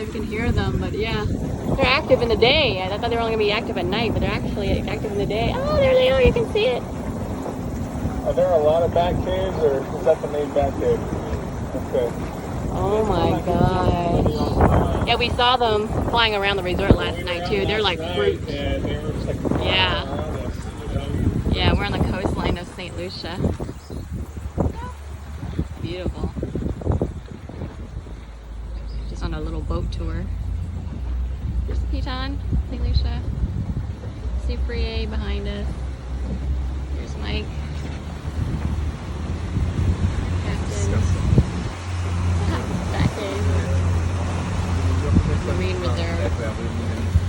if you can hear them, but yeah. They're active in the day. I thought they were only going to be active at night, but they're actually active in the day. Oh, there they are. You can see it. Are there a lot of bat caves, or is that the main bat cave? Okay. Oh my gosh. Yeah, we saw them flying around the resort last night too. They're like fruit. Yeah. Yeah, we're on the coastline of St. Lucia. Beautiful. Just on a little boat tour. There's Piton, St. Lucia. Cypre behind us. Here's Mike. Marine Reserve.